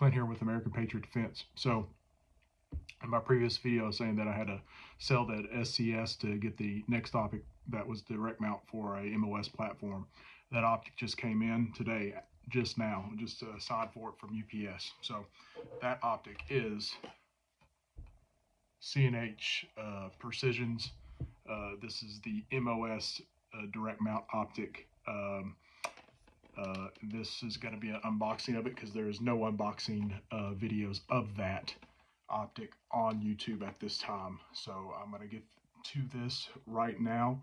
Clint here with American Patriot Defense. So in my previous video, I was saying that I had to sell that SCS to get the next Optic that was direct mount for a MOS platform. That Optic just came in today, just now, just signed for it from UPS. So that Optic is CNH Precisions. This is the MOS direct mount Optic. This is going to be an unboxing of it because there is no unboxing videos of that Optic on YouTube at this time. So I'm going to get to this right now.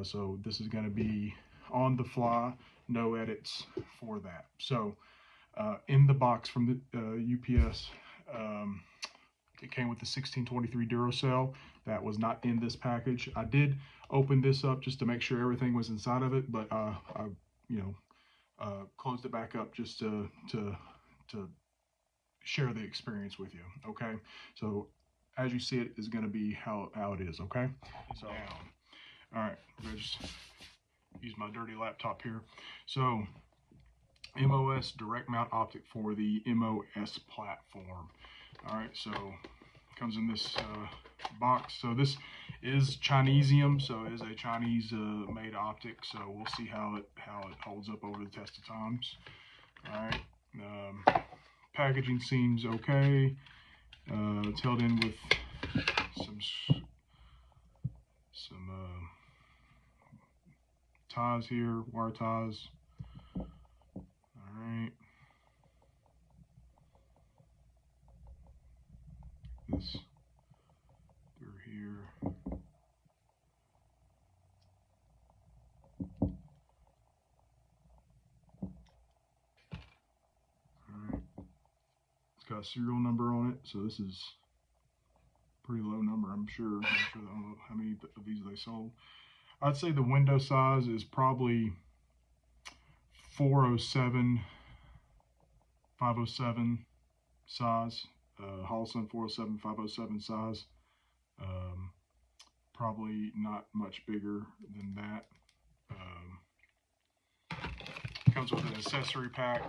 So this is going to be on the fly, no edits for that. So in the box from the UPS, it came with the 1623 Duracell. That was not in this package. I did open this up just to make sure everything was inside of it, but I closed it back up just to share the experience with you. Okay, so as you see it is going to be how it is. Okay, so all right, I'm gonna just use my dirty laptop here. So MOS direct mount Optic for the MOS platform. All right, so it comes in this box. So this is Chinesium, so it is a Chinese made Optic. So we'll see how it holds up over the test of times. All right, packaging seems okay. It's held in with some ties here, wire ties. All right. This through here. Alright. It's got a serial number on it, so this is a pretty low number, I'm sure. I don't know how many of these they sold. I'd say the window size is probably 407, 507 size. Holson 407, 507 size. Probably not much bigger than that. Comes with an accessory pack.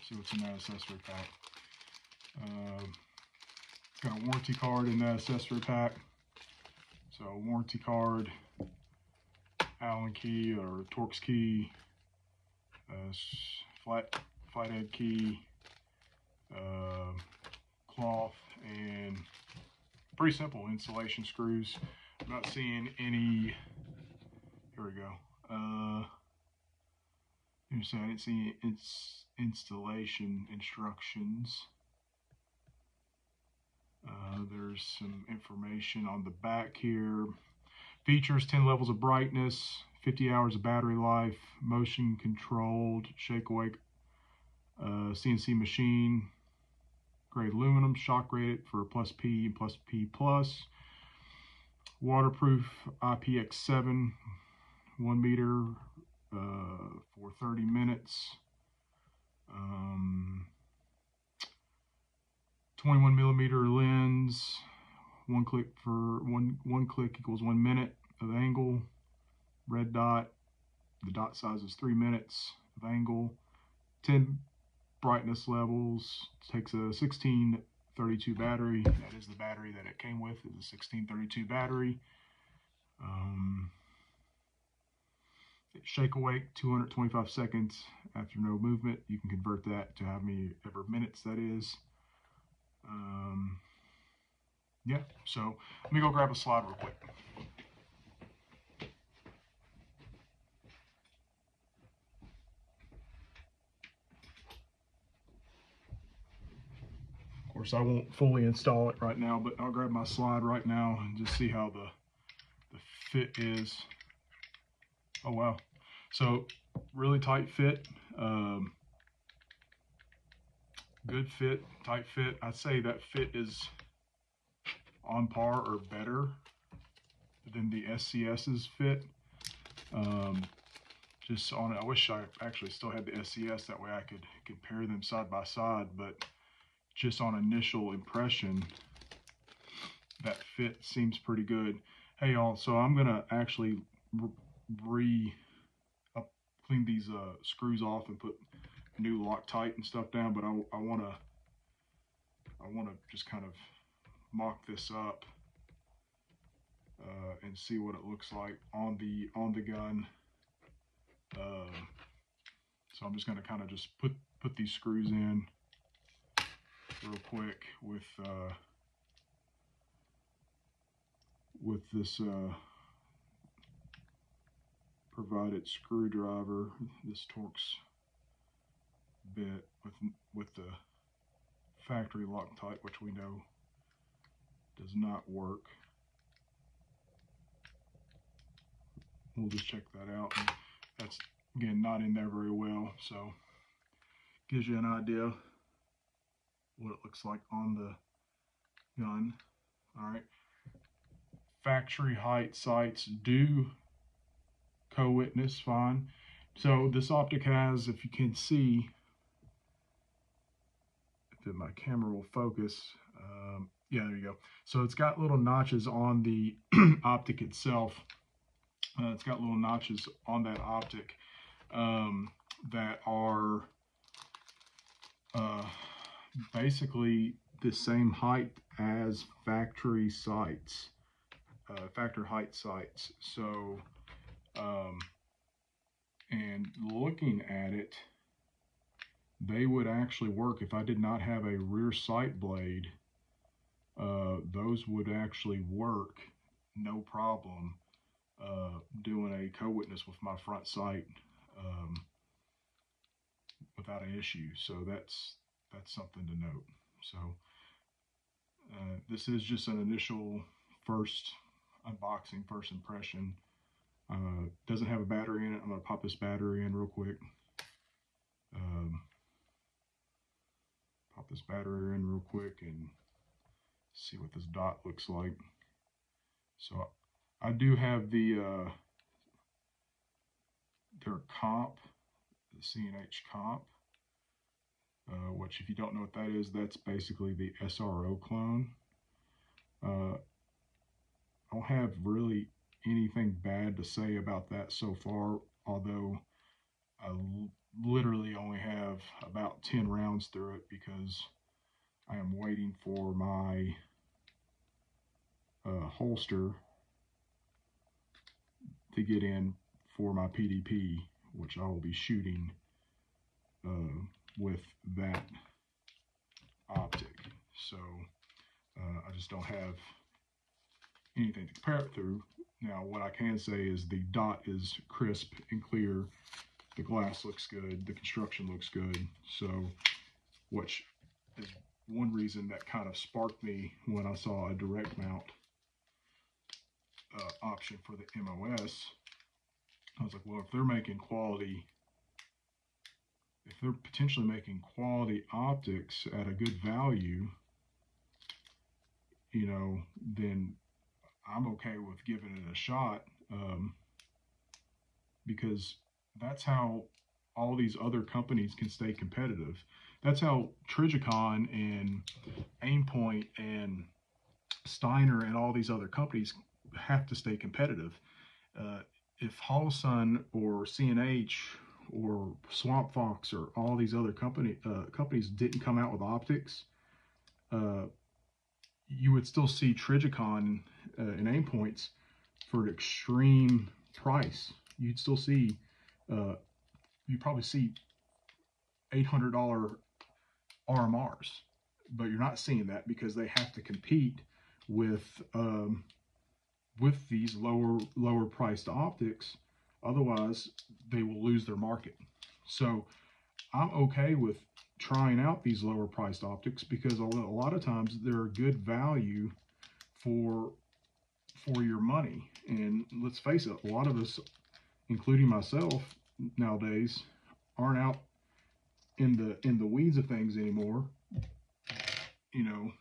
See what's in that accessory pack. It's got a warranty card in that accessory pack. So a warranty card, Allen key or Torx key, flathead key, cloth, and pretty simple installation screws. I'm not seeing any. Here we go. I didn't see installation instructions. There's some information on the back here. Features: 10 levels of brightness, 50 hours of battery life, motion controlled, shake awake, CNC machine, grade aluminum, shock rated for +P and +P+, waterproof IPX7, 1 meter for 30 minutes, 21 millimeter lens, one click equals 1 minute of angle, red dot, the dot size is 3 minutes of angle, 10 brightness levels, takes a 1632 battery. That is the battery that it came with, is a 1632 battery. Shake awake 225 seconds after no movement. You can convert that to how many ever minutes that is. Yeah, so let me go grab a slide real quick. Of course, I won't fully install it right now, but I'll grab my slide right now and just see how the fit is. Oh wow, so really tight fit, good fit, tight fit. I'd say that fit is on par or better than the SCS's fit. Just on it, I wish I actually still had the SCS, that way I could compare them side by side, but just on initial impression, that fit seems pretty good. Hey y'all, so I'm gonna actually clean these screws off and put new Loctite and stuff down, but I want to just kind of mock this up and see what it looks like on the gun. So I'm just going to kind of just put these screws in real quick with this provided screwdriver, this Torx bit with the factory Loctite, which we know does not work. We'll just check that out. And that's, again, not in there very well, so gives you an idea what it looks like on the gun. All right. Factory height sights do co-witness fine. So this Optic has, if you can see, if my camera will focus, yeah, there you go. So it's got little notches on the Optic itself. It's got little notches on that Optic that are basically the same height as factory sights, factory height sights. So, and looking at it, they would actually work if I did not have a rear sight blade. Those would actually work no problem, doing a co-witness with my front sight without an issue. So that's something to note. So this is just an initial first unboxing, first impression. Doesn't have a battery in it. I'm going to pop this battery in real quick. Pop this battery in real quick and see what this dot looks like. So I do have their comp, the CNH comp, which, if you don't know what that is, that's basically the SRO clone. I don't have really anything bad to say about that so far, although I literally only have about 10 rounds through it because I am waiting for my holster to get in for my PDP, which I will be shooting with that Optic. So I just don't have anything to compare it through. Now, what I can say is the dot is crisp and clear. The glass looks good. The construction looks good. So, which is one reason that kind of sparked me when I saw a direct mount option for the MOS. I was like, well, if they're making quality, if they're potentially making quality optics at a good value, you know, then I'm okay with giving it a shot, because that's how all these other companies can stay competitive. That's how Trijicon and Aimpoint and Steiner and all these other companies have to stay competitive. If Holosun or CNH or Swamp Fox or all these other companies didn't come out with optics, you would still see Trijicon and Aimpoints for an extreme price. You'd still see, you'd probably see $800 RMRs, but you're not seeing that because they have to compete with these lower priced optics. Otherwise, they will lose their market. So I'm okay with trying out these lower priced optics because a lot of times they're a good value for your money. And let's face it, a lot of us, including myself nowadays, aren't out in the weeds of things anymore, you know,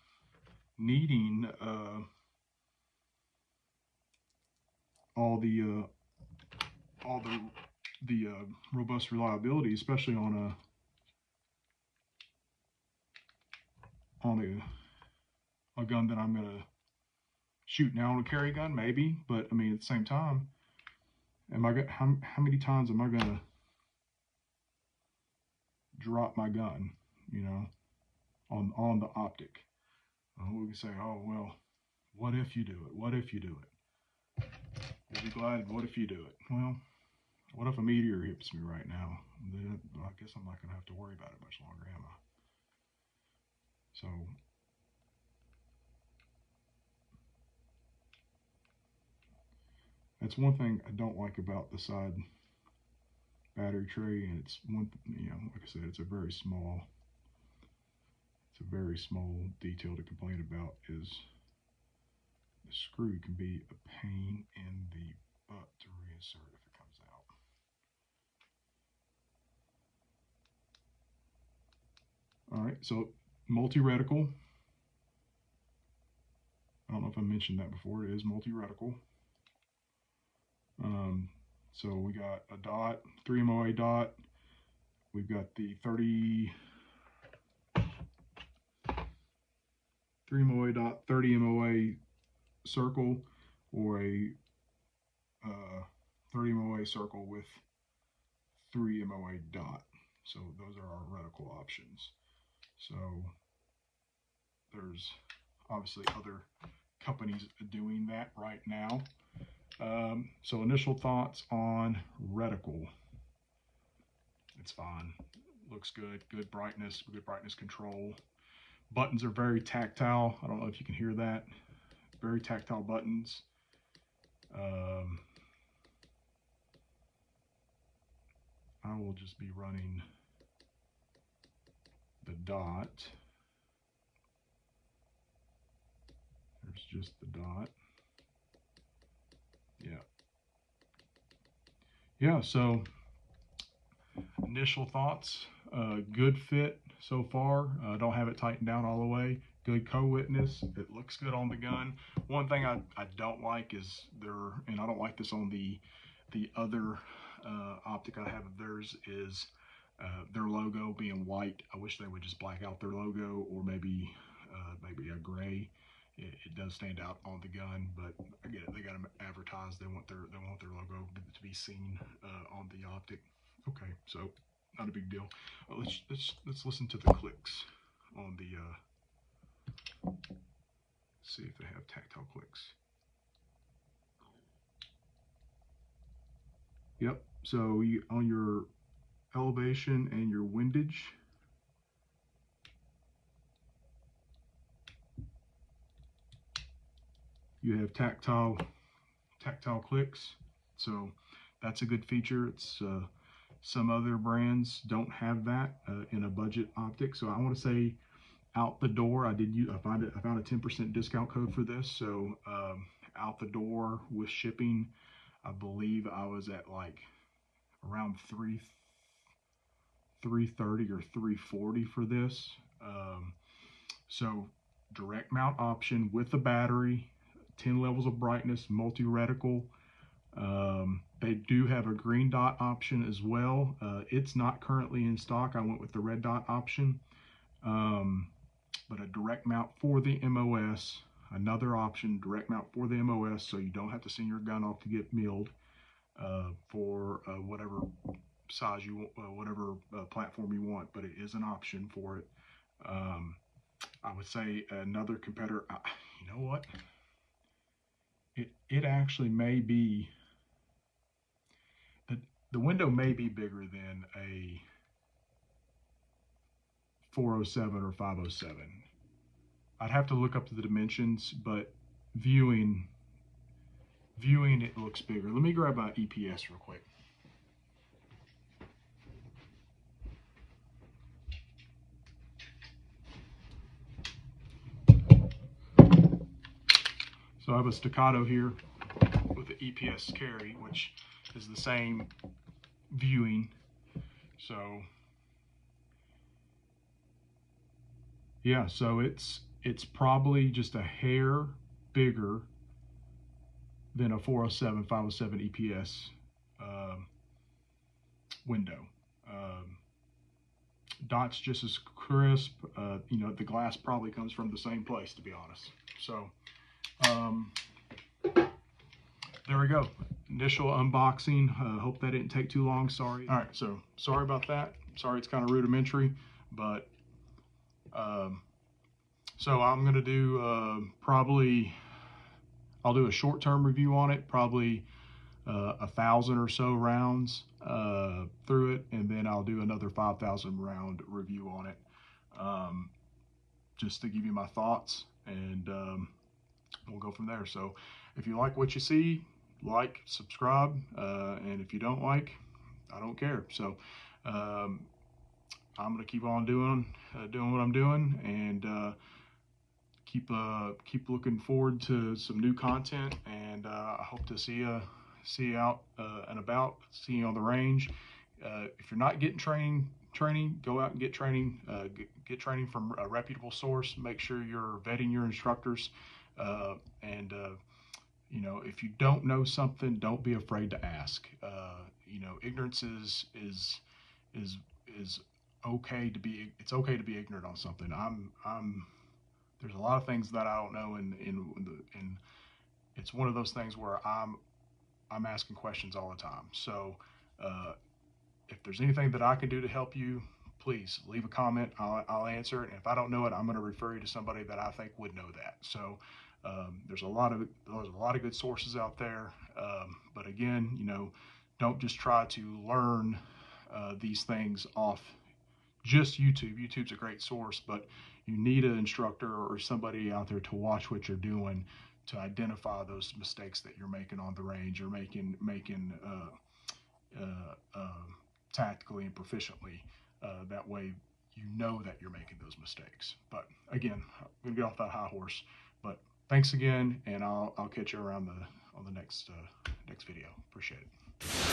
needing all the robust reliability, especially on a gun that I'm gonna shoot now. On a carry gun, maybe, but I mean, at the same time, how many times am I gonna drop my gun, you know, on the Optic. We can say, oh, well, what if you do it? What if you do it? You'll be glad, what if you do it? Well, what if a meteor hits me right now? Then I guess I'm not going to have to worry about it much longer, am I? So, that's one thing I don't like about the side battery tray, and it's one, you know, like I said, it's a very small detail to complain about, is the screw can be a pain in the butt to reinsert if it comes out. All right, so multi-reticle. I don't know if I mentioned that before. It is multi-reticle. So we got a dot, 3 MOA dot. We've got the 3 MOA dot, 30 MOA circle, or a 30 MOA circle with 3 MOA dot. So those are our reticle options. So there's obviously other companies doing that right now. So initial thoughts on reticle. It's fine. Looks good. Good brightness control. Buttons are very tactile. I don't know if you can hear that. Very tactile buttons. I will just be running the dot. There's just the dot. Yeah, so initial thoughts, good fit so far. Don't have it tightened down all the way. Good co-witness. It looks good on the gun. One thing I don't like is and I don't like this on the other Optic I have of theirs, is their logo being white. I wish they would just black out their logo, or maybe a gray. It does stand out on the gun, but I get it. They got to advertise. They want their logo to be seen on the Optic. Okay, so not a big deal. Let's listen to the clicks on the. See if they have tactile clicks. Yep. So on your elevation and your windage. You have tactile clicks, so that's a good feature. It's some other brands don't have that in a budget Optic. So I want to say, out the door, I found a 10% discount code for this. So out the door with shipping, I believe I was at like around $330 or $340 for this. So direct mount option with the battery. 10 levels of brightness, multi-reticle. They do have a green dot option as well. It's not currently in stock. I went with the red dot option. But a direct mount for the MOS, another option, direct mount for the MOS, so you don't have to send your gun off to get milled for whatever size you want, whatever platform you want, but it is an option for it. I would say another competitor, you know what? It actually may be, the window may be bigger than a 407 or 507. I'd have to look up the dimensions, but viewing it looks bigger. Let me grab my EPS real quick. So I have a staccato here with the EPS carry, which is the same viewing. So yeah, so it's probably just a hair bigger than a 407, 507 EPS window. Dot's just as crisp. You know, the glass probably comes from the same place, to be honest. So there we go. Initial unboxing. Hope that didn't take too long. Sorry. All right, so sorry about that. Sorry, it's kind of rudimentary, but so I'm gonna do probably, I'll do a short-term review on it, probably 1,000 or so rounds through it, and then I'll do another 5,000 round review on it, just to give you my thoughts, and we'll go from there. So if you like what you see, like, subscribe, and if you don't like, I don't care. So I'm gonna keep on doing what I'm doing, and keep looking forward to some new content, and I hope to see you out and about, see you on the range. If you're not getting training, go out and get training. Get training from a reputable source. Make sure you're vetting your instructors, and you know, if you don't know something, don't be afraid to ask. You know, ignorance is okay to be. It's okay to be ignorant on something. There's a lot of things that I don't know, and it's one of those things where I'm asking questions all the time. So if there's anything that I can do to help you, please leave a comment. I'll answer it. And if I don't know it, I'm going to refer you to somebody that I think would know that. So there's a lot of good sources out there. But again, you know, don't just try to learn these things off just YouTube. YouTube's a great source, but you need an instructor or somebody out there to watch what you're doing, to identify those mistakes that you're making on the range, or making tactically and proficiently. That way you know that you're making those mistakes. But again, I'm gonna get off that high horse. But thanks again, and I'll catch you around on the next video. Appreciate it.